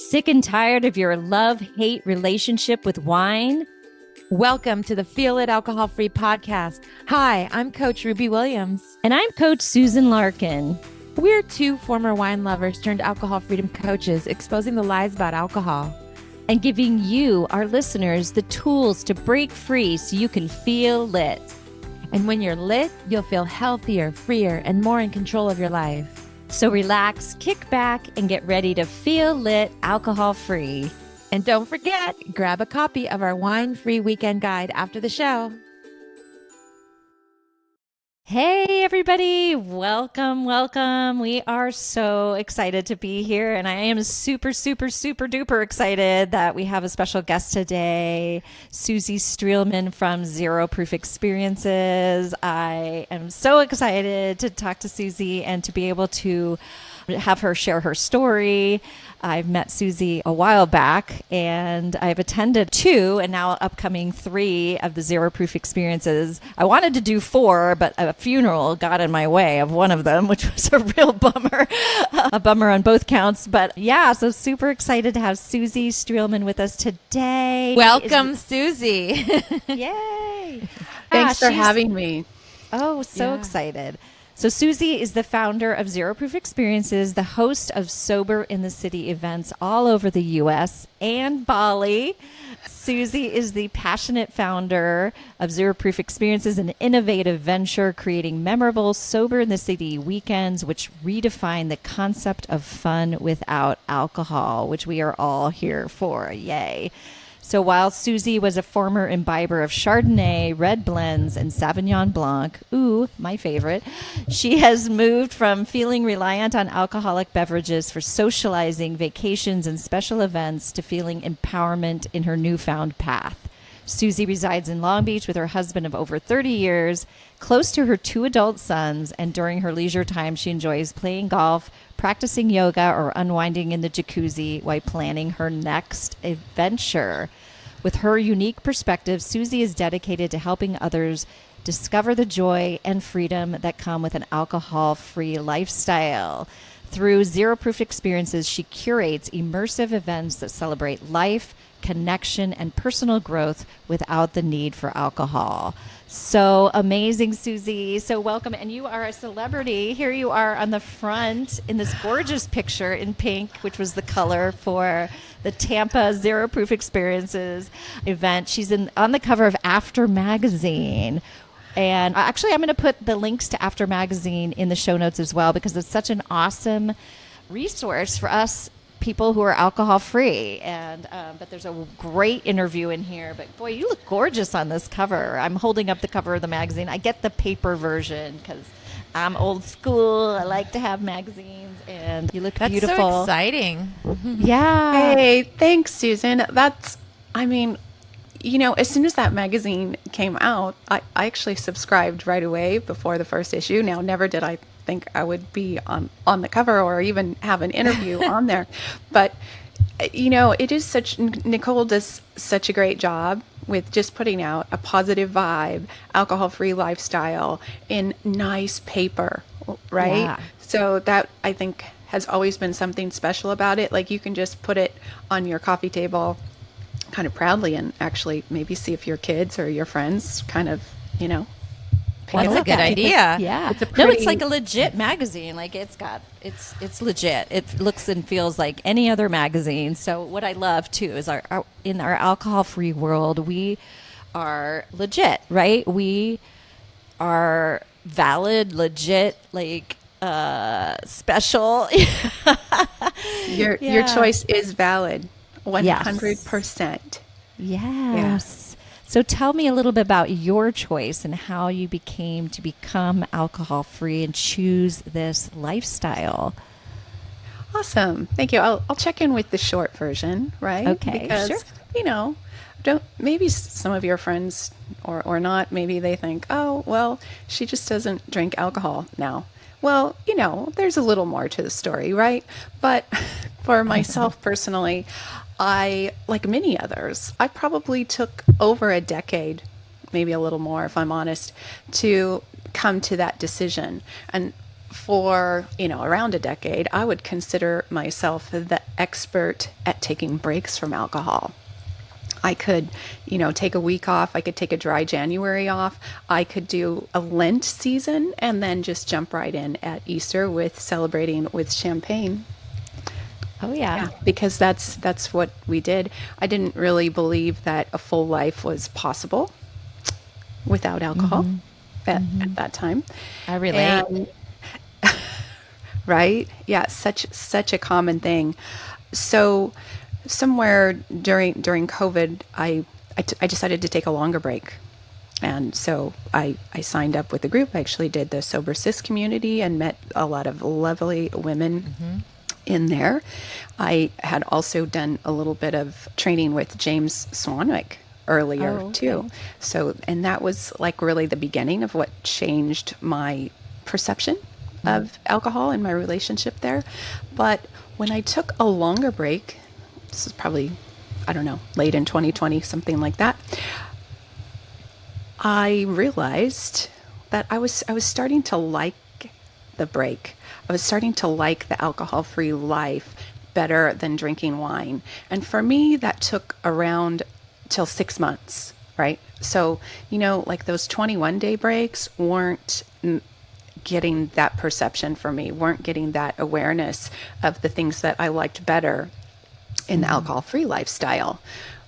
Sick and tired of your love-hate relationship with wine? Welcome to the Feel It Alcohol-Free podcast. Hi, I'm Coach Ruby Williams. And I'm Coach Susan Larkin. We're two former wine lovers turned alcohol freedom coaches, exposing the lies about alcohol. And giving you, our listeners, the tools to break free so you can feel lit. And when you're lit, you'll feel healthier, freer, and more in control of your life. So relax, kick back, and get ready to feel lit alcohol-free. And don't forget, grab a copy of our wine-free weekend guide after the show. Hey, everybody. Welcome, welcome. We are so excited to be here. And I am super duper excited that we have a special guest today, Susie Streelman from Zero Proof Experiences. I am so excited to talk to Susie and to be able to have her share her story. I've met Susie a while back, and I've attended 2 and now upcoming 3 of the Zero Proof Experiences. I wanted to do 4, but a funeral got in my way of one of them, which was a real bummer. A bummer on both counts. But yeah, so super excited to have Susie Streelman with us today. Welcome, Susie. Yay. Thanks for having me. Oh, so excited. So Susie is the founder of Zero Proof Experiences, the host of Sober in the City events all over the U.S. and Bali. Susie is the passionate founder of Zero Proof Experiences, an innovative venture creating memorable Sober in the City weekends, which redefine the concept of fun without alcohol, which we are all here for. Yay. So while Susie was a former imbiber of Chardonnay, red blends, and Sauvignon Blanc, ooh, my favorite, she has moved from feeling reliant on alcoholic beverages for socializing, vacations, and special events to feeling empowerment in her newfound path. Susie resides in Long Beach with her husband of over 30 years, close to her 2 adult sons, and during her leisure time, she enjoys playing golf, practicing yoga, or unwinding in the jacuzzi while planning her next adventure. With her unique perspective, Susie is dedicated to helping others discover the joy and freedom that come with an alcohol-free lifestyle. Through Zero Proof Experiences, she curates immersive events that celebrate life, connection, and personal growth without the need for alcohol. So amazing, Susie. So welcome. And you are a celebrity. Here you are on the front in this gorgeous picture in pink, which was the color for the Tampa Zero Proof Experiences event. She's on the cover of After Magazine. And actually, I'm going to put the links to After Magazine in the show notes as well, because it's such an awesome resource for us people who are alcohol free. And but there's a great interview in here. But boy, you look gorgeous on this cover. I'm holding up the cover of the magazine. I get the paper version because I'm old school. I like to have magazines, and you look beautiful. That's so exciting. Yeah. Hey, thanks, Susan. As soon as that magazine came out, I actually subscribed right away before the first issue. Now, never did I think I would be on the cover or even have an interview on there. But, it is Nicole does such a great job with just putting out a positive vibe, alcohol-free lifestyle in nice paper, right? Yeah. So that, I think, has always been something special about it. Like, you can just put it on your coffee table kind of proudly and actually maybe see if your kids or your friends kind of, That's a good idea. Yeah. It's No, it's like a legit magazine. Like it's legit. It looks and feels like any other magazine. So what I love too is in our alcohol-free world, we are legit, right? We are valid, legit, special. Your choice is valid. 100%. Yes. So tell me a little bit about your choice and how you become alcohol-free and choose this lifestyle. Awesome. Thank you. I'll check in with the short version, right? Okay, because, sure. maybe some of your friends or not, maybe they think, oh, well, she just doesn't drink alcohol now. Well, there's a little more to the story, right? But for myself personally, like many others, I probably took over a decade, maybe a little more if I'm honest, to come to that decision. And for, around a decade, I would consider myself the expert at taking breaks from alcohol. I could, take a week off. I could take a dry January off. I could do a Lent season and then just jump right in at Easter with celebrating with champagne. Oh yeah. Because that's what we did. I didn't really believe that a full life was possible without alcohol at that time. I relate. And, right? Yeah, such a common thing. So somewhere during COVID, I decided to take a longer break. And so I signed up with the group. I actually did the Sober Cis community and met a lot of lovely women in there. I had also done a little bit of training with James Swanwick earlier too. So, and that was like really the beginning of what changed my perception of alcohol and my relationship there. But when I took a longer break, this is probably, I don't know, late in 2020, something like that, I realized that I was starting to like the break. I was starting to like the alcohol-free life better than drinking wine. And for me, that took around till 6 months, right? So, like those 21-day breaks weren't getting that perception for me, weren't getting that awareness of the things that I liked better in the alcohol-free lifestyle.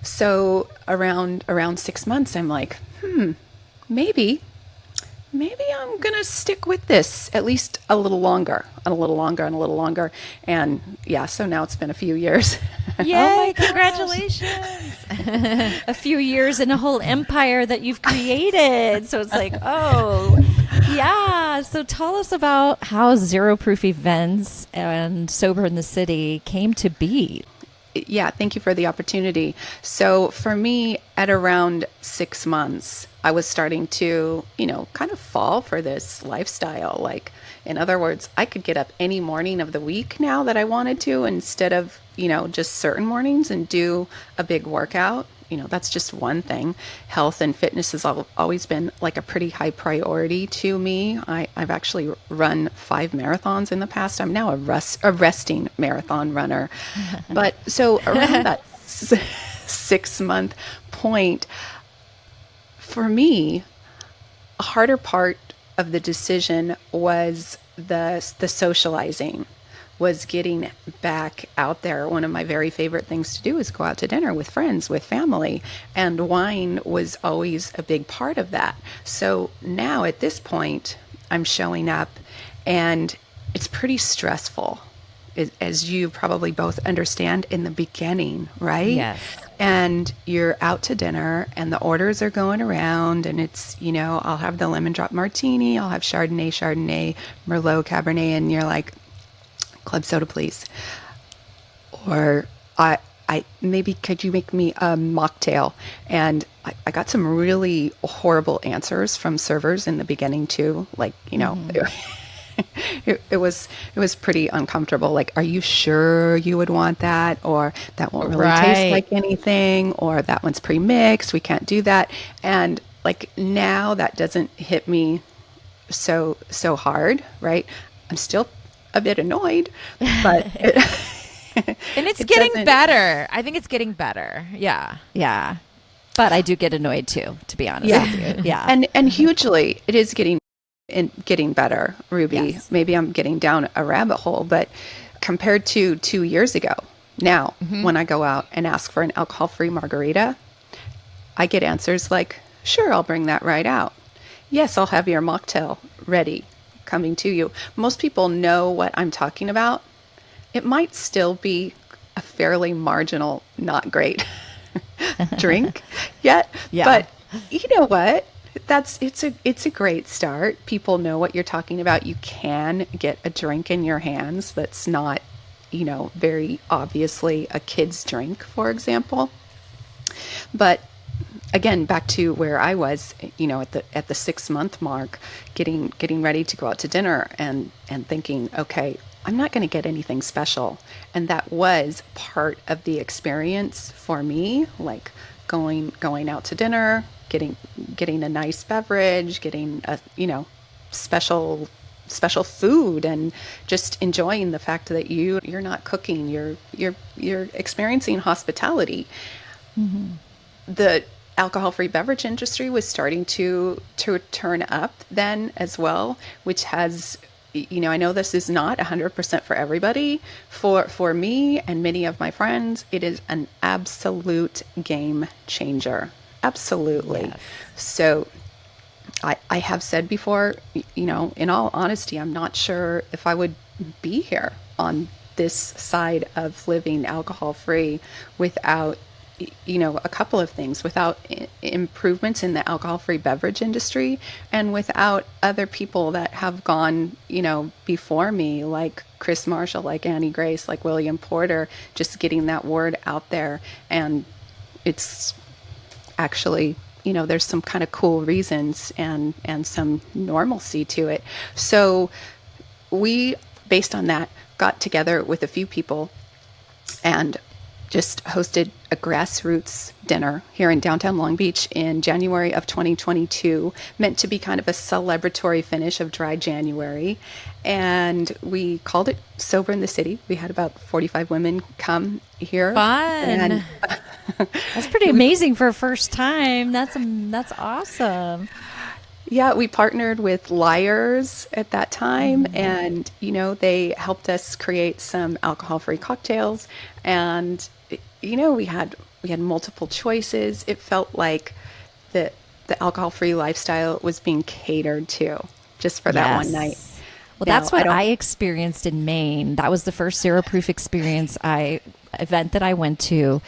So around 6 months, I'm like, maybe I'm going to stick with this at least a little longer, and a little longer, and a little longer. And yeah, so now it's been a few years. Yay, congratulations. A few years and a whole empire that you've created. So it's like, yeah. So tell us about how Zero Proof events and Sober in the City came to be. Yeah, thank you for the opportunity. So for me, at around 6 months, I was starting to, kind of fall for this lifestyle. Like, in other words, I could get up any morning of the week now that I wanted to, instead of, just certain mornings, and do a big workout. That's just one thing. Health and fitness has always been like a pretty high priority to me. I've actually run 5 marathons in the past. I'm now a resting marathon runner. But so around that 6 month point, for me, a harder part of the decision was the socializing, was getting back out there. One of my very favorite things to do is go out to dinner with friends, with family, and wine was always a big part of that. So now at this point, I'm showing up and it's pretty stressful, as you probably both understand in the beginning, right? Yes. And you're out to dinner and the orders are going around, and it's, I'll have the lemon drop martini, I'll have Chardonnay, Merlot, Cabernet, and you're like, club soda, please. Or I maybe could you make me a mocktail? And I got some really horrible answers from servers in the beginning too. Like, it was pretty uncomfortable. Like, are you sure you would want that? Or that won't really taste like anything, or that one's pre-mixed, we can't do that. And like, now that doesn't hit me so hard, right? I'm still a bit annoyed, but and it's getting better. I think it's getting better. Yeah. Yeah. But I do get annoyed too, to be honest with you. Yeah. And hugely, it is getting better, Ruby. Yes. Maybe I'm getting down a rabbit hole, but compared to 2 years ago, now when I go out and ask for an alcohol-free margarita, I get answers like, sure, I'll bring that right out. Yes, I'll have your mocktail ready, coming to you. Most people know what I'm talking about. It might still be a fairly marginal, not great drink yet, but you know what? It's a great start. People know what you're talking about. You can get a drink in your hands that's not, very obviously a kid's drink, for example. But again, back to where I was, at the 6 month mark, getting ready to go out to dinner and thinking, okay, I'm not going to get anything special. And that was part of the experience for me, like going out to dinner, getting a nice beverage, getting a, special special food and just enjoying the fact that you're not cooking, you're experiencing hospitality. The alcohol-free beverage industry was starting to turn up then as well, which has, I know this is not 100% for everybody. For me and many of my friends, it is an absolute game changer. Absolutely. Yes. So I have said before, in all honesty, I'm not sure if I would be here on this side of living alcohol-free without, a couple of things, without improvements in the alcohol-free beverage industry and without other people that have gone, before me, like Chris Marshall, like Annie Grace, like William Porter, just getting that word out there. And it's actually, there's some kind of cool reasons and some normalcy to it. So we, based on that, got together with a few people and just hosted a grassroots dinner here in downtown Long Beach in January of 2022, meant to be kind of a celebratory finish of dry January. And we called it Sober in the City. We had about 45 women come here. Fun. And That's pretty amazing for a first time. That's awesome. yeah, we partnered with Liars at that time, and they helped us create some alcohol-free cocktails, and we had multiple choices. It felt like the alcohol-free lifestyle was being catered to just for that one night. Well, Now, that's what I experienced in Maine. That was the first zero proof event that I went to.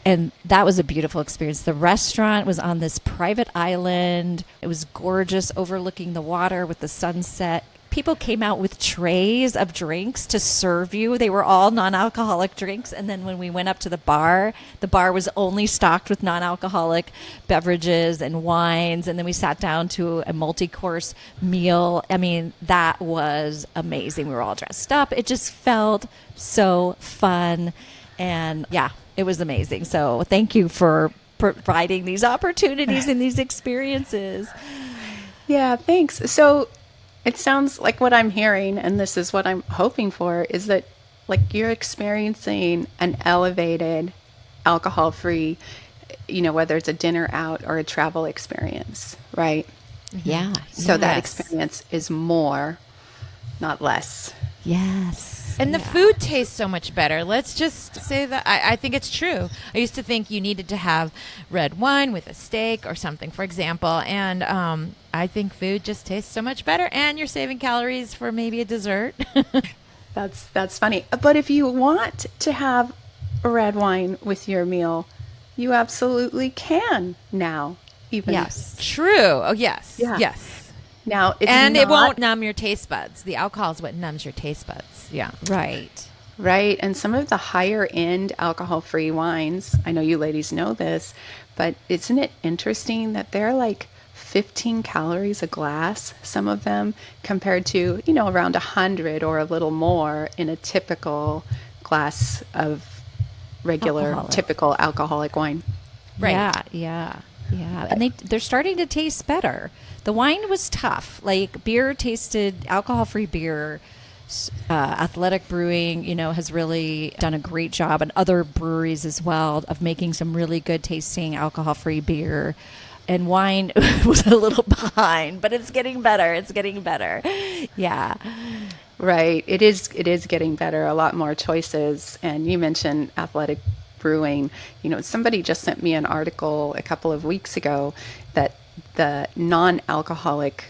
And that was a beautiful experience. The restaurant was on this private island. It was gorgeous, overlooking the water with the sunset. People came out with trays of drinks to serve you. They were all non-alcoholic drinks. And then when we went up to the bar was only stocked with non-alcoholic beverages and wines. And then we sat down to a multi-course meal. I mean, that was amazing. We were all dressed up. It just felt so fun. And yeah, it was amazing. So thank you for providing these opportunities and these experiences. Yeah, thanks. So it sounds like what I'm hearing, and this is what I'm hoping for, is that like you're experiencing an elevated alcohol-free, whether it's a dinner out or a travel experience, right? Yeah. So that yes. experience is more, not less. Yes. And the food tastes so much better. Let's just say that I think it's true. I used to think you needed to have red wine with a steak or something, for example. And I think food just tastes so much better. And you're saving calories for maybe a dessert. That's funny. But if you want to have red wine with your meal, you absolutely can now. Even Yes. True. Oh, yes. Yeah. Yes. Now, it's And it not- won't numb your taste buds. The alcohol is what numbs your taste buds. Yeah. Right. Right. And some of the higher end alcohol-free wines, I know you ladies know this, but isn't it interesting that they're like 15 calories a glass, some of them, compared to, around 100 or a little more in a typical glass of regular, typical alcoholic wine. Right. Yeah. And they're starting to taste better. The wine was tough. Like beer tasted, alcohol-free beer, Athletic Brewing, has really done a great job, and other breweries as well, of making some really good tasting alcohol-free beer. And wine was a little behind, but it's getting better. Yeah. Right. It is getting better, a lot more choices. And you mentioned Athletic Brewing. Somebody just sent me an article a couple of weeks ago that the non-alcoholic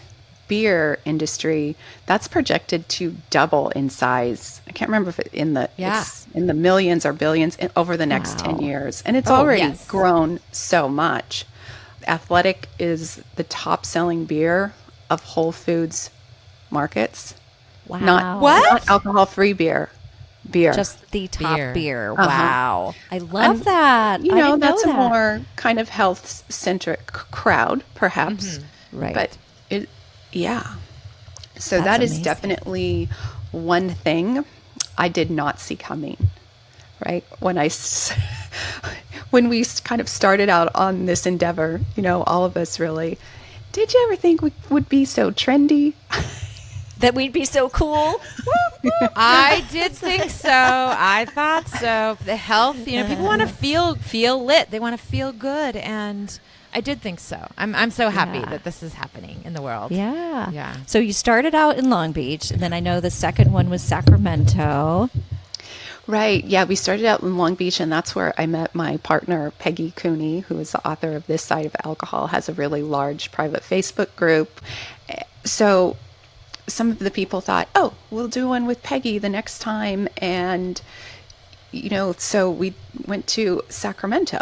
beer industry, that's projected to double in size. I can't remember if it's in the millions or billions over the next 10 years. And it's already grown so much. Athletic is the top selling beer of Whole Foods markets. Wow. Not alcohol-free beer. Just the top beer. Uh-huh. Wow. I love that. I didn't that's know a that. more kind of health-centric crowd, perhaps. Right. But So That's that is amazing. definitely one thing I did not see coming, right? When we kind of started out on this endeavor, all of us really, did you ever think we would be so trendy? That we'd be so cool. I did think so. I thought so. The health, people want to feel lit. They want to feel good, and I did think so. I'm so happy that this is happening in the world. Yeah. Yeah. So you started out in Long Beach, and then I know the second one was Sacramento. Right. Yeah, we started out in Long Beach, and that's where I met my partner, Peggy Cooney, who is the author of This Side of Alcohol, has a really large private Facebook group. So some of the people thought, oh, we'll do one with Peggy the next time. And, so we went to Sacramento,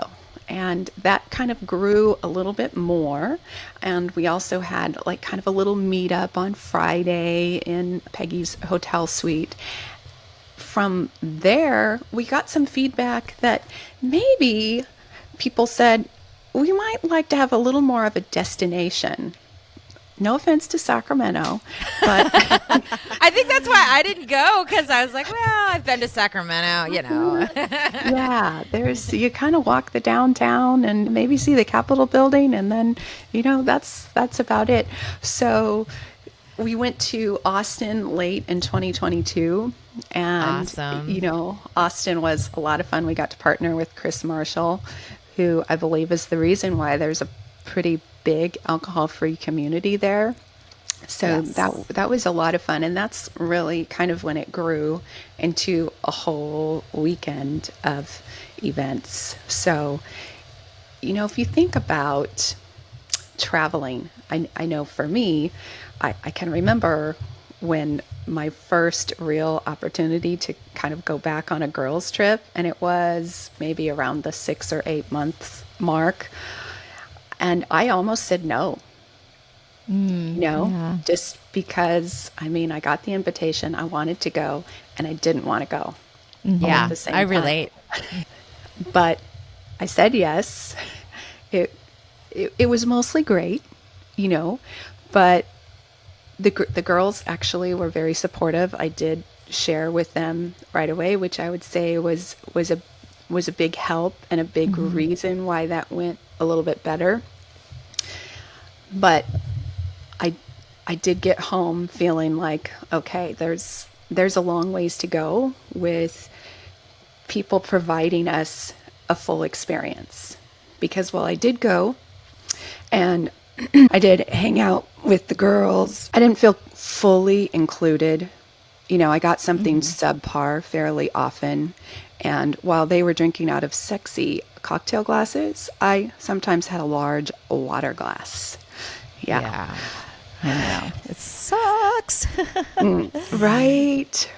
and that kind of grew a little bit more. And we also had like kind of a little meetup on Friday in Peggy's hotel suite. From there, we got some feedback that maybe people said, we might like to have a little more of a destination. No offense to Sacramento, but I think that's why I didn't go, because I was like, well, I've been to Sacramento, yeah, you kind of walk the downtown and maybe see the Capitol building, and then, that's about it. So we went to Austin late in 2022, and awesome. Austin was a lot of fun. We got to partner with Chris Marshall, who I believe is the reason why there's a pretty big alcohol-free community there. So Yes. that was a lot of fun, and that's really kind of when it grew into a whole weekend of events. So, if you think about traveling, I know for me, I can remember when my first real opportunity to kind of go back on a girls' trip, and it was maybe around the 6 or 8 months mark, and I almost said no. Yeah. Just because, I got the invitation, I wanted to go, and I didn't want to go. all at the same I time. relate. But I said yes. It was mostly great, but the girls actually were very supportive. I did share with them right away, which I would say was a big help and a big reason why that went a little bit better. But I did get home feeling like, okay, there's a long ways to go with people providing us a full experience. Because while I did go and I did hang out with the girls, I didn't feel fully included. I got something subpar fairly often. And while they were drinking out of sexy cocktail glasses, I sometimes had a large water glass. Yeah. I know. It sucks. Right.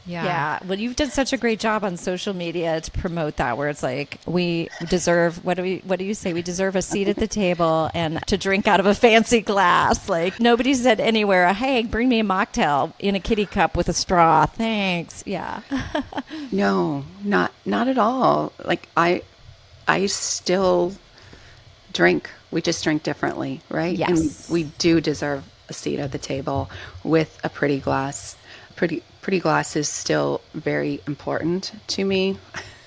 Yeah. Well, you've done such a great job on social media to promote that, where it's like we deserve, what do you say? We deserve a seat at the table and to drink out of a fancy glass. Like nobody said anywhere, hey, bring me a mocktail in a kitty cup with a straw. Thanks. Yeah. No, not at all. Like I still drink. We just drink differently, right? Yes. And we do deserve a seat at the table with a pretty glass. Pretty glass is still very important to me.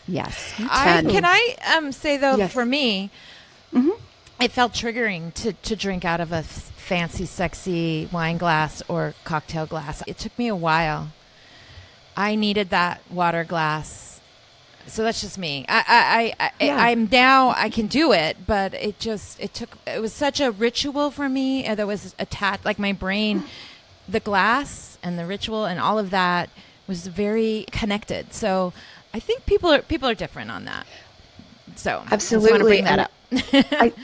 Yes. Can I say though, Yes. for me, it felt triggering to drink out of a fancy, sexy wine glass or cocktail glass. It took me a while. I needed that water glass. So that's just me. I'm now, I can do it, but it was such a ritual for me that was attached, like my brain, the glass and the ritual and all of that was very connected. So I think people are different on that. So Absolutely. I just want to bring that up.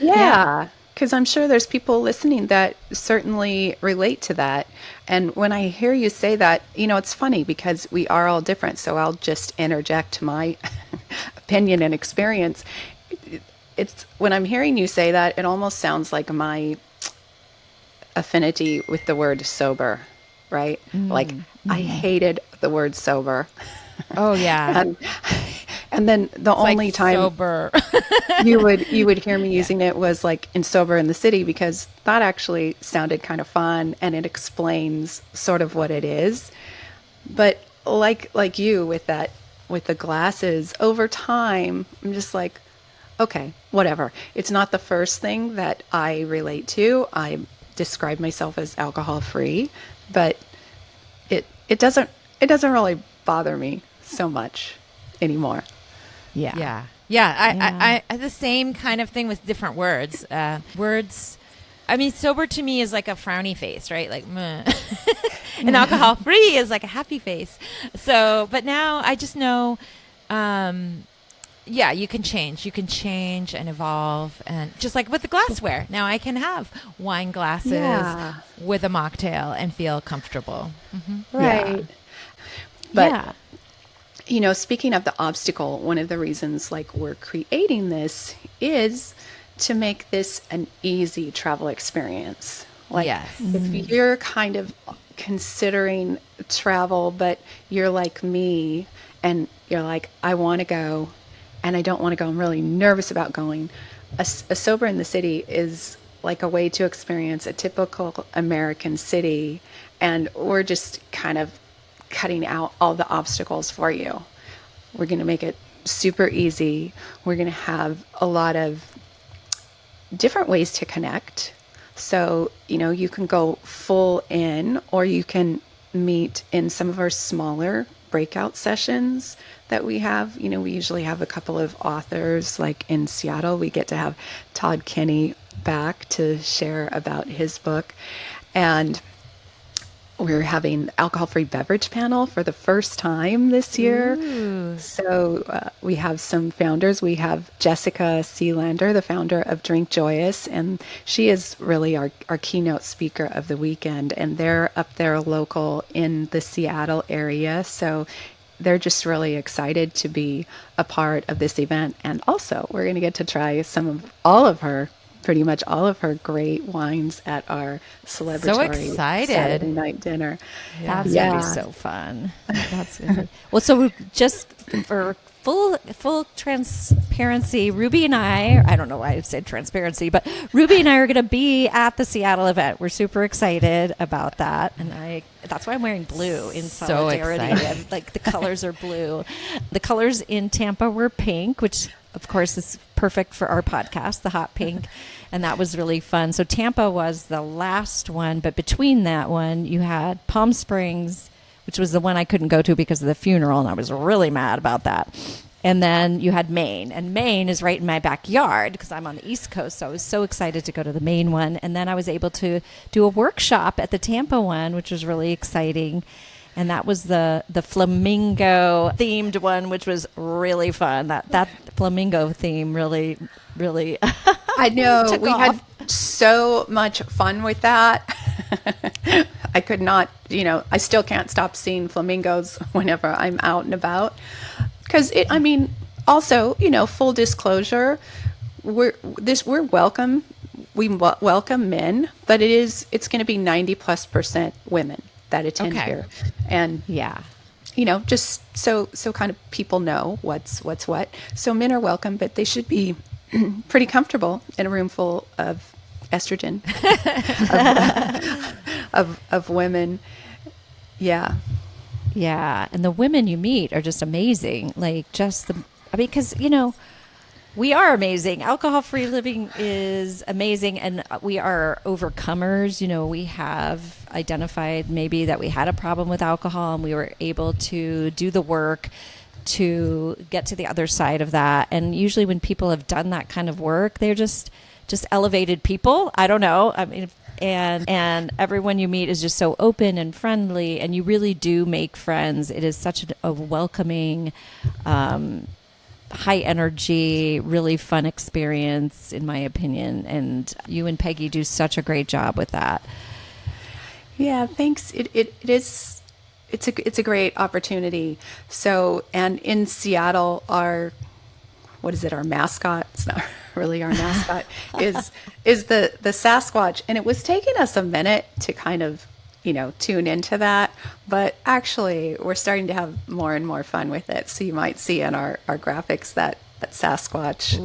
Yeah, because I'm sure there's people listening that certainly relate to that. And when I hear you say that, it's funny because we are all different. So I'll just interject my opinion and experience. It's when I'm hearing you say that, it almost sounds like my affinity with the word sober, right? Like I hated the word sober. Oh yeah. And then the only like time sober. you would hear me using it was like in Sober in the City, because that actually sounded kind of fun and it explains sort of what it is. But like you with the glasses, over time, I'm just like, okay, whatever. It's not the first thing that I relate to. I'm describe myself as alcohol free, but it doesn't really bother me so much anymore. Yeah. Yeah. Yeah. I the same kind of thing with different words. Words. I mean, sober to me is like a frowny face, right? Like, meh. And alcohol free is like a happy face. So, but now I just know, yeah, you can change. You can change and evolve. And just like with the glassware, now I can have wine glasses with a mocktail and feel comfortable. Mm-hmm. Right. Yeah. But, you know, speaking of the obstacle, one of the reasons like we're creating this is to make this an easy travel experience. Like if you're kind of considering travel, but you're like me and you're like, I want to go and I don't want to go. I'm really nervous about going. A Sober in the City is like a way to experience a typical American city. And we're just kind of cutting out all the obstacles for you. We're going to make it super easy. We're going to have a lot of different ways to connect. So, you know, you can go full in, or you can meet in some of our smaller breakout sessions that we have. You know, we usually have a couple of authors, like in Seattle, we get to have Todd Kenny back to share about his book. And we're having alcohol-free beverage panel for the first time this year. Ooh. So we have some founders. We have Jessica Sealander, the founder of Drink Joyous, and she is really our keynote speaker of the weekend. And they're up there local in the Seattle area. So they're just really excited to be a part of this event. And also, we're going to get to try pretty much all of her great wines at our celebratory Saturday night dinner. Yeah. That's going to be so fun. That's gonna be... Well, so just for full transparency, Ruby and I don't know why I said transparency, but Ruby and I are going to be at the Seattle event. We're super excited about that. And that's why I'm wearing blue in solidarity. So like the colors are blue. The colors in Tampa were pink, which of course is perfect for our podcast, the hot pink. And that was really fun. So Tampa was the last one, but between that one, you had Palm Springs, which was the one I couldn't go to because of the funeral, and I was really mad about that. And then you had Maine, and Maine is right in my backyard because I'm on the East Coast, so I was so excited to go to the Maine one. And then I was able to do a workshop at the Tampa one, which was really exciting. And that was the flamingo themed one, which was really fun. That flamingo theme really I know we had so much fun with that. I could not, I still can't stop seeing flamingos whenever I'm out and about. Because also, full disclosure, we're welcome. We welcome men, but it's going to be 90+% women that attend here. And just so kind of people know what's what. So men are welcome, but they should be pretty comfortable in a room full of estrogen of women. Yeah. Yeah. And the women you meet are just amazing. Like because, we are amazing. Alcohol-free living is amazing, and we are overcomers. We have identified maybe that we had a problem with alcohol, and we were able to do the work to get to the other side of that. And usually when people have done that kind of work, they're just elevated people. I don't know. And everyone you meet is just so open and friendly, and you really do make friends. It is such a welcoming, high energy, really fun experience, in my opinion. And you and Peggy do such a great job with that. Yeah, thanks. It's a great opportunity. So, and in Seattle, our mascot, it's not really our mascot, is the Sasquatch. And it was taking us a minute to kind of, tune into that. But actually, we're starting to have more and more fun with it. So you might see in our graphics that Sasquatch.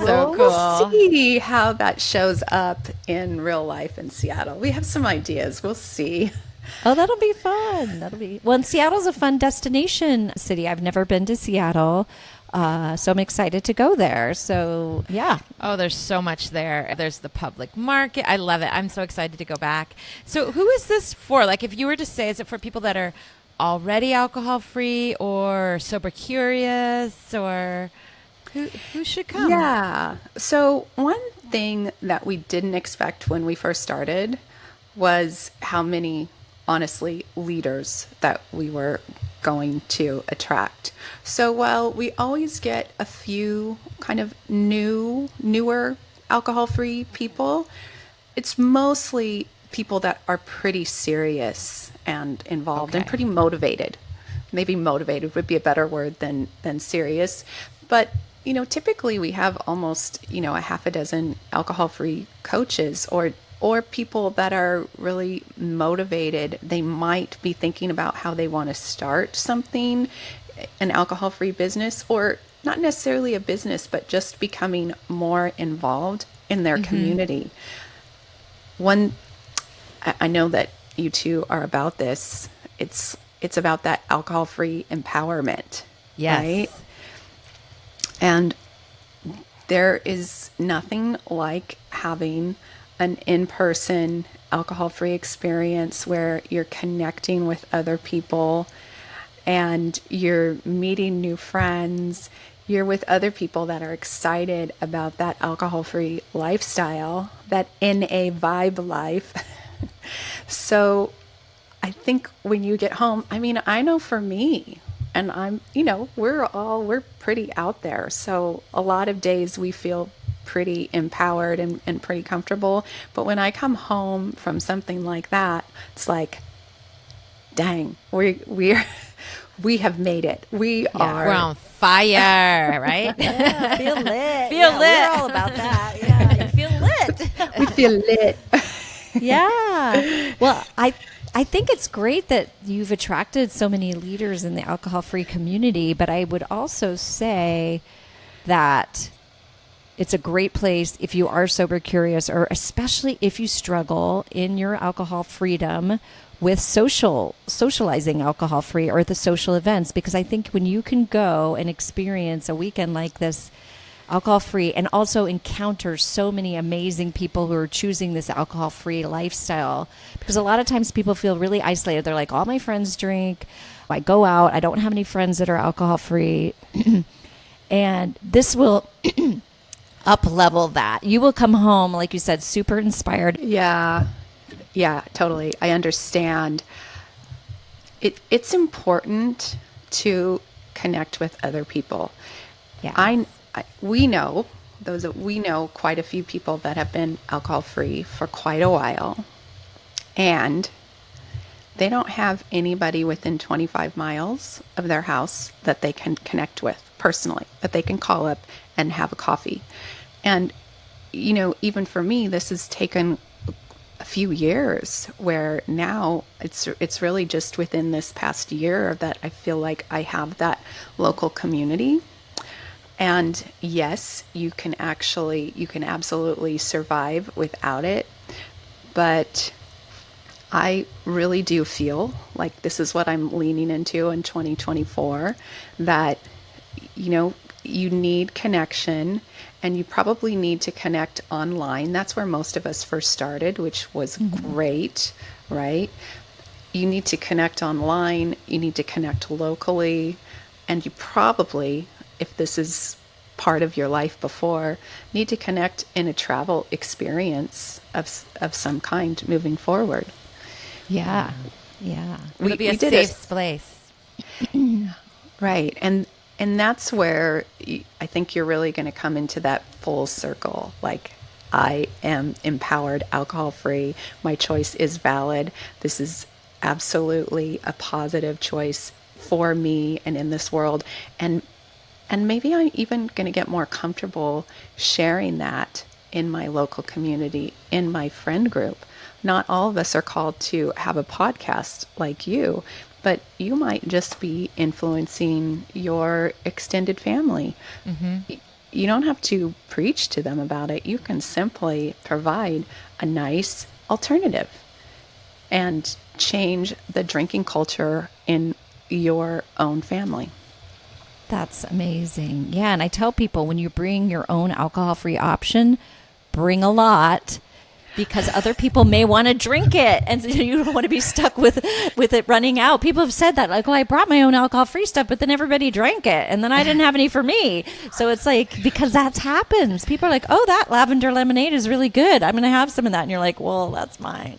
So cool. We'll see how that shows up in real life in Seattle. We have some ideas. We'll see. Oh, that'll be fun. Well, and Seattle's a fun destination city. I've never been to Seattle, so I'm excited to go there. So, yeah. Oh, there's so much there. There's the public market. I love it. I'm so excited to go back. So who is this for? Like, if you were to say, is it for people that are already alcohol free or sober curious, or who should come? Yeah. So one thing that we didn't expect when we first started was how many, honestly, leaders that we were going to attract. So while we always get a few kind of newer alcohol-free people, it's mostly people that are pretty serious and involved and Okay. pretty motivated. Maybe motivated would be a better word than serious. But, typically we have almost, a half a dozen alcohol-free coaches or people that are really motivated. They might be thinking about how they want to start something, an alcohol-free business, or not necessarily a business, but just becoming more involved in their community. I know that you two are about this. It's about that alcohol-free empowerment, Yes. right? And there is nothing like having an in-person alcohol-free experience where you're connecting with other people and you're meeting new friends. You're with other people that are excited about that alcohol-free lifestyle, that NA vibe life. So I think when you get home, I know for me, and we're pretty out there. So a lot of days we feel pretty empowered and pretty comfortable. But when I come home from something like that, it's like, dang, we have made it. We are. We're on fire, right? Yeah, feel lit. Feel Yeah, lit. We're all about that. Yeah, you feel lit. We feel lit. Yeah. Well, I think it's great that you've attracted so many leaders in the alcohol-free community, but I would also say that it's a great place if you are sober curious, or especially if you struggle in your alcohol freedom with socializing alcohol free or the social events, because I think when you can go and experience a weekend like this alcohol free and also encounter so many amazing people who are choosing this alcohol free lifestyle, because a lot of times people feel really isolated. They're like, all my friends drink, I go out, I don't have any friends that are alcohol free. And this will up level that. You will come home, like you said, super inspired. Yeah, totally. I understand. It's important to connect with other people. Yeah. We know quite a few people that have been alcohol free for quite a while, and they don't have anybody within 25 miles of their house that they can connect with personally, that they can call up and have a coffee. And even for me, this has taken a few years, where now it's really just within this past year that I feel like I have that local community. And yes, you can absolutely survive without it. But I really do feel like this is what I'm leaning into in 2024, that, you need connection, and you probably need to connect online. That's where most of us first started, which was great, right? You need to connect online, you need to connect locally, and you probably, if this is part of your life before, need to connect in a travel experience of some kind moving forward. Yeah. Yeah. It'll be a did safe place. Right. And that's where I think you're really going to come into that full circle. Like, I am empowered, alcohol free. My choice is valid. This is absolutely a positive choice for me and in this world. And maybe I'm even going to get more comfortable sharing that in my local community, in my friend group. Not all of us are called to have a podcast like you, but you might just be influencing your extended family. You don't have to preach to them about it. You can simply provide a nice alternative. and change the drinking culture in your own family. That's amazing. Yeah, and I tell people when you bring your own alcohol-free option, bring a lot because other people may want to drink it, and you don't want to be stuck with it running out. People have said that, like, "Oh, I brought my own alcohol-free stuff, but then everybody drank it, and then I didn't have any for me." So it's like, because that happens. People are like, "Oh, that lavender lemonade is really good. I'm going to have some of that," and you're like, "Well, that's mine."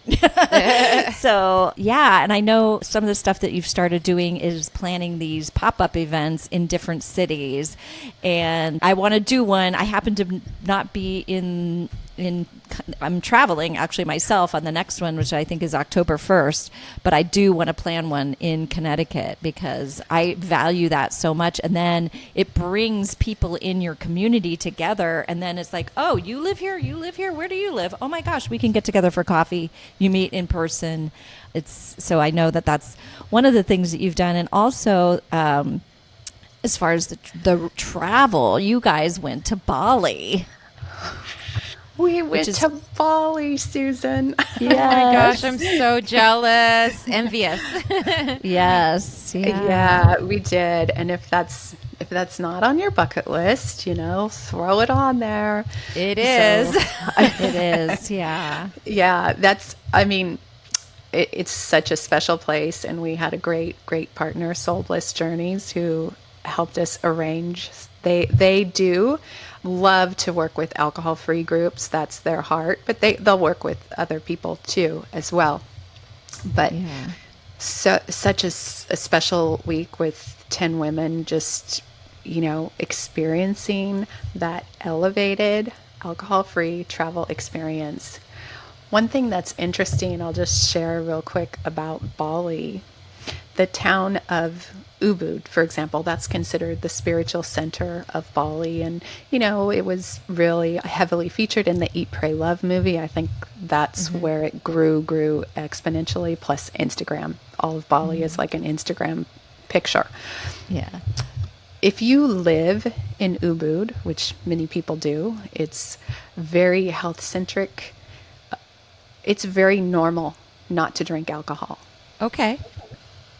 So yeah, and I know some of the stuff that you've started doing is planning these pop-up events in different cities, and I want to do one. I happen to not be in I'm traveling actually myself on the next one, which I think is October 1st, but I do want to plan one in Connecticut because I value that so much. And then it brings people in your community together. And then it's like, oh, you live here? Where do you live? Oh my gosh, we can get together for coffee. You meet in person. So I know that that's one of the things that you've done. And also, as far as the travel, you guys went to Bali. We went to Bali, Susan. Oh my gosh, I'm so jealous, envious. Yes, yeah, we did. And if that's not on your bucket list, throw it on there. It is. It is. Yeah. Yeah, it's such a special place, and we had a great partner, Soul Bliss Journeys, who helped us arrange. They do love to work with alcohol-free groups. That's their heart, but they'll work with other people too as well. But such a special week with 10 women just, experiencing that elevated alcohol-free travel experience. One thing that's interesting, I'll just share real quick about Bali. The town of Ubud, for example, that's considered the spiritual center of Bali. And, it was really heavily featured in the Eat, Pray, Love movie. I think that's where it grew exponentially, plus Instagram. All of Bali is like an Instagram picture. Yeah. If you live in Ubud, which many people do, it's very health-centric. It's very normal not to drink alcohol. Okay.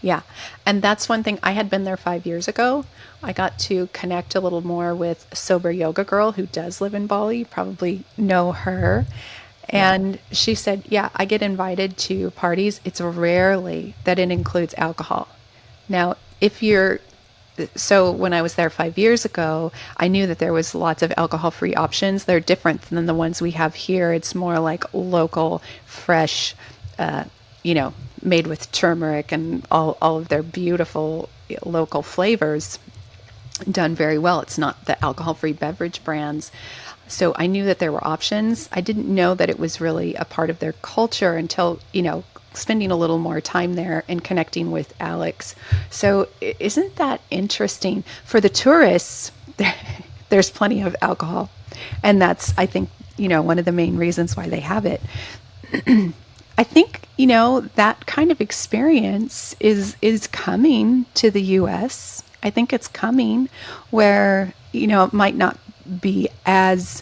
Yeah. And that's one thing. I had been there 5 years ago. I got to connect a little more with Sober Yoga Girl, who does live in Bali. You probably know her. And she said, yeah, I get invited to parties. It's rarely that it includes alcohol. Now, so when I was there 5 years ago, I knew that there was lots of alcohol-free options. They're different than the ones we have here. It's more like local, fresh, made with turmeric and all of their beautiful local flavors, done very well. It's not the alcohol-free beverage brands. So I knew that there were options. I didn't know that it was really a part of their culture until, spending a little more time there and connecting with Alex. So isn't that interesting? For the tourists, there's plenty of alcohol. And that's, I think, one of the main reasons why they have it. I think, that kind of experience is coming to the U.S. I think it's coming where, it might not be as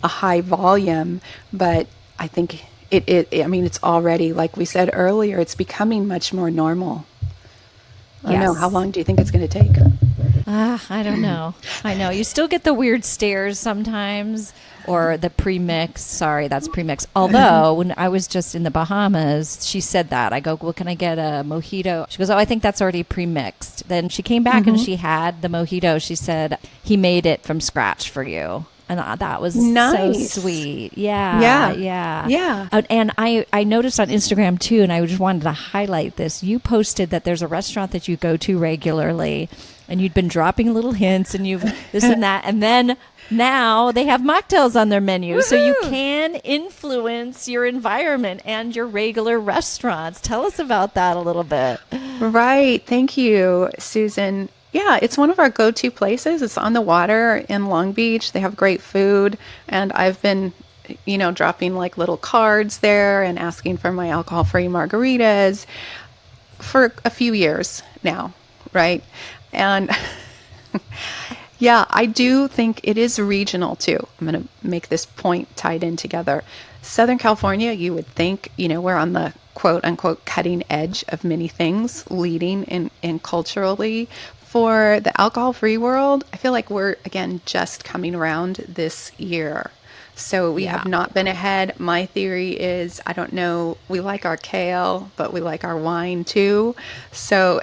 a high volume, but I think it's already, like we said earlier, it's becoming much more normal. I don't know. How long do you think it's going to take? I don't know. I know. You still get the weird stares sometimes, or the pre-mix. Sorry, that's pre-mix. Although, when I was just in the Bahamas, she said that. I go, well, can I get a mojito? She goes, oh, I think that's already pre-mixed. Then she came back and she had the mojito. She said, he made it from scratch for you. And that was nice. So sweet. Yeah. And I noticed on Instagram too, and I just wanted to highlight this. You posted that there's a restaurant that you go to regularly, and you'd been dropping little hints, and you've this and that, and then now they have mocktails on their menu. Woo-hoo! So you can influence your environment and your regular restaurants. Tell us about that a little bit. Right. Thank you, Susan. Yeah, it's one of our go-to places. It's on the water in Long Beach. They have great food. And I've been, dropping like little cards there and asking for my alcohol-free margaritas for a few years now, right? And Yeah, I do think it is regional too. I'm going to make this point tied in together. Southern California, you would think, we're on the quote unquote cutting edge of many things, leading in culturally. For the alcohol free world, I feel like we're, again, just coming around this year. So we have not been ahead. My theory is, I don't know, we like our kale, but we like our wine too. So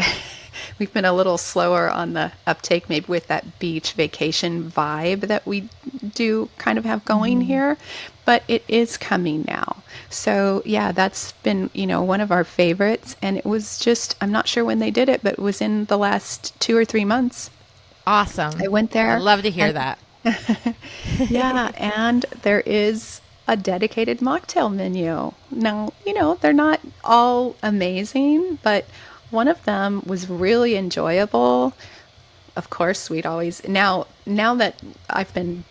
we've been a little slower on the uptake, maybe with that beach vacation vibe that we do kind of have going here, but it is coming now. So yeah, that's been, one of our favorites. And it was just, I'm not sure when they did it, but it was in the last 2 or 3 months. Awesome. I went there. I'd love to hear that. Yeah, and there is a dedicated mocktail menu. Now, they're not all amazing, but one of them was really enjoyable. Of course, we'd always now that I've been,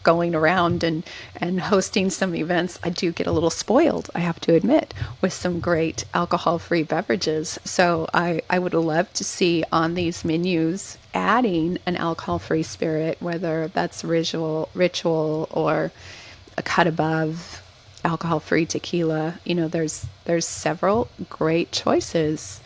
going around and hosting some events, I do get a little spoiled, I have to admit, with some great alcohol-free beverages. So I would love to see on these menus adding an alcohol-free spirit, whether that's ritual or a cut above alcohol-free tequila. There's several great choices.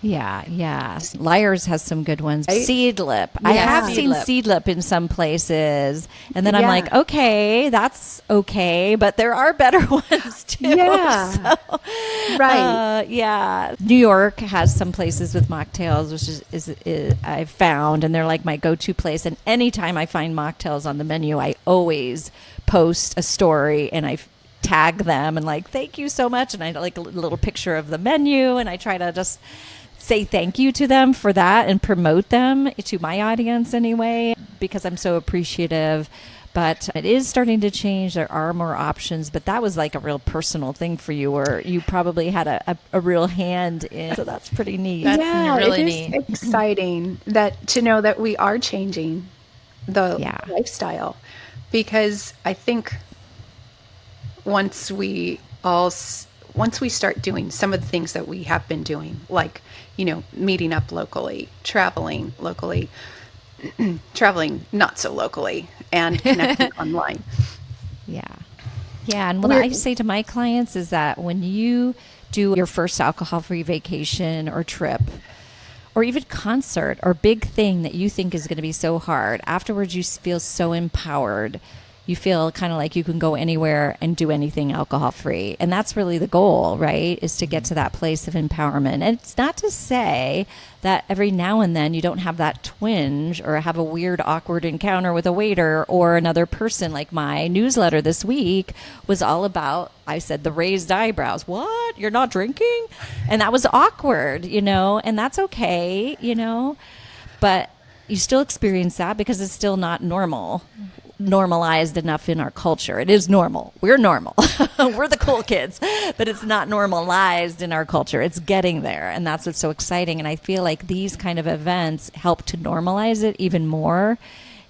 Yeah. Liars has some good ones. Right? Seedlip. I have seen Seedlip in some places. And then I'm like, okay, that's okay. But there are better ones too. Yeah. So, Right. yeah. New York has some places with mocktails, which is I've found. And they're like my go-to place. And anytime I find mocktails on the menu, I always post a story and I tag them and like, thank you so much. And I like a little picture of the menu. And I try to just say thank you to them for that and promote them to my audience anyway, because I'm so appreciative. But it is starting to change. There are more options, but that was like a real personal thing for you where you probably had a real hand in. So that's pretty neat. That's really it is exciting to know that we are changing the lifestyle, because I think once we start doing some of the things that we have been doing, like, meeting up locally, traveling locally, traveling not so locally, and connecting online. Yeah. And what I say to my clients is that when you do your first alcohol-free vacation or trip, or even concert or big thing that you think is going to be so hard, afterwards you feel so empowered. You feel kind of like you can go anywhere and do anything alcohol-free. And that's really the goal, right? Is to get to that place of empowerment. And it's not to say that every now and then you don't have that twinge or have a weird, awkward encounter with a waiter or another person. Like my newsletter this week was all about, I said, the raised eyebrows. What? You're not drinking? And that was awkward, and that's okay, but you still experience that because it's still not normalized enough in our culture. It is normal. We're normal. We're the cool kids, but it's not normalized in our culture. It's getting there. And that's what's so exciting. And I feel like these kind of events help to normalize it even more.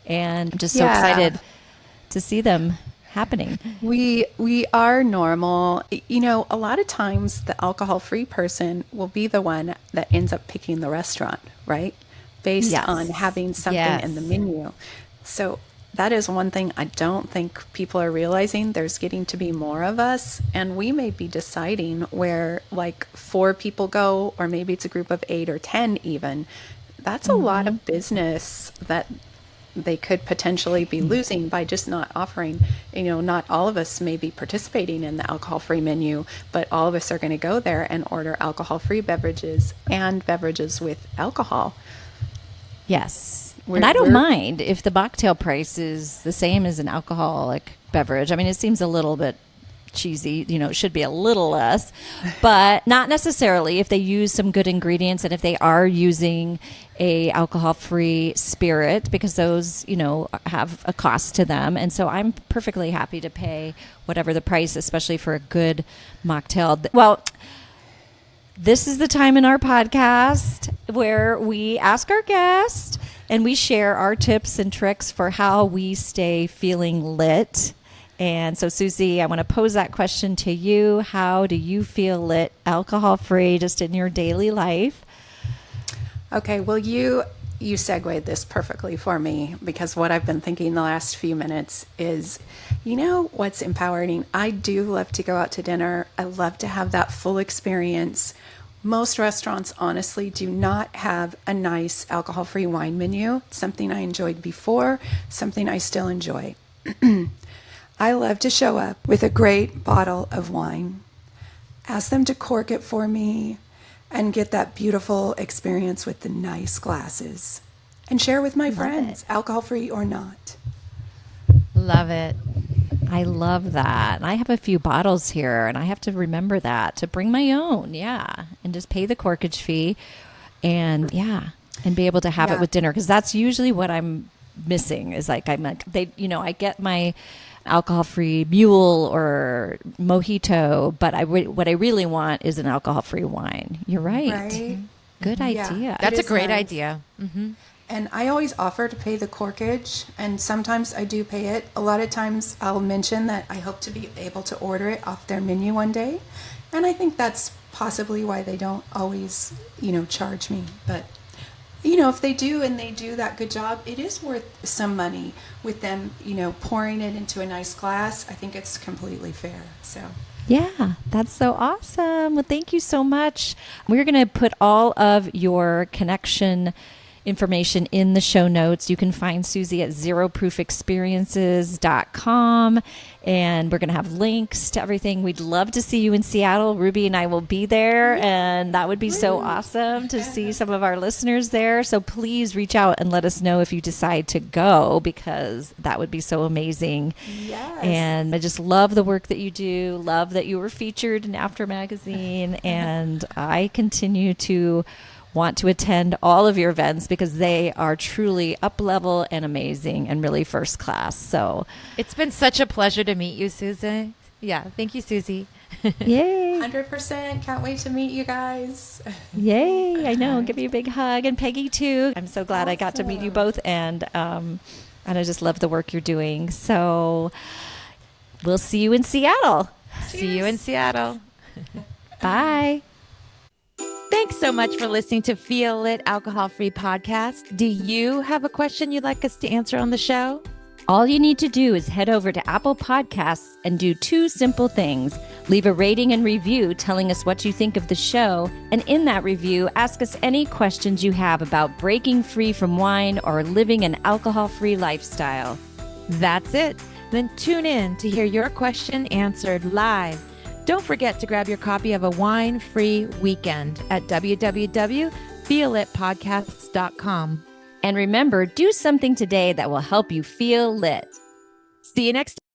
And I'm just so excited to see them happening. We are normal. A lot of times the alcohol-free person will be the one that ends up picking the restaurant, right? Based on having something in the menu. So that is one thing I don't think people are realizing. There's getting to be more of us, and we may be deciding where like 4 people go, or maybe it's a group of 8 or 10 even. That's a lot of business that they could potentially be losing by just not offering. Not all of us may be participating in the alcohol-free menu, but all of us are going to go there and order alcohol-free beverages and beverages with alcohol. Yes. And I don't mind if the mocktail price is the same as an alcoholic beverage. I mean, it seems a little bit cheesy, it should be a little less, but not necessarily if they use some good ingredients and if they are using a alcohol-free spirit, because those, have a cost to them. And so I'm perfectly happy to pay whatever the price, especially for a good mocktail. Well, this is the time in our podcast where we ask our guest and we share our tips and tricks for how we stay feeling lit. And so, Susie, I want to pose that question to you. How do you feel lit, alcohol-free, just in your daily life? Okay, well, you you segued this perfectly for me, because what I've been thinking the last few minutes is, what's empowering? I do love to go out to dinner. I love to have that full experience. Most restaurants, honestly, do not have a nice alcohol-free wine menu, something I enjoyed before, something I still enjoy. I love to show up with a great bottle of wine, ask them to cork it for me, and get that beautiful experience with the nice glasses, and share with my friends, alcohol-free or not. Love it. I love that. I have a few bottles here, and I have to remember that to bring my own. Yeah. And just pay the corkage fee and be able to have it with dinner. Because that's usually what I'm missing is I get my alcohol-free mule or mojito, but what I really want is an alcohol-free wine. You're right. Good idea. That's a great idea. Mm-hmm. And I always offer to pay the corkage, and sometimes I do pay it. A lot of times I'll mention that I hope to be able to order it off their menu one day. And I think that's possibly why they don't always, charge me. But, if they do and they do that good job, it is worth some money with them, pouring it into a nice glass. I think it's completely fair. So. Yeah, that's so awesome. Well, thank you so much. We're going to put all of your connection information in the show notes. You can find Susie at zeroproofexperiences.com, and we're going to have links to everything. We'd love to see you in Seattle. Ruby and I will be there, and that would be so awesome to see some of our listeners there. So please reach out and let us know if you decide to go, because that would be so amazing. Yes. And I just love the work that you do, love that you were featured in After Magazine, and I continue to want to attend all of your events because they are truly up level and amazing and really first class. So it's been such a pleasure to meet you, Susie. Yeah. Thank you, Susie. Yay. 100%. Can't wait to meet you guys. Yay. I know. Give me a big hug. And Peggy too. I'm so glad I got to meet you both. And I just love the work you're doing. So we'll see you in Seattle. Cheers. See you in Seattle. Bye. Thanks so much for listening to Feel Lit Alcohol Free Podcast. Do you have a question you'd like us to answer on the show? All you need to do is head over to Apple Podcasts and do two simple things. Leave a rating and review telling us what you think of the show. And in that review, ask us any questions you have about breaking free from wine or living an alcohol-free lifestyle. That's it. Then tune in to hear your question answered live. Don't forget to grab your copy of A Wine-Free Weekend at www.feelitpodcasts.com. And remember, do something today that will help you feel lit. See you next time.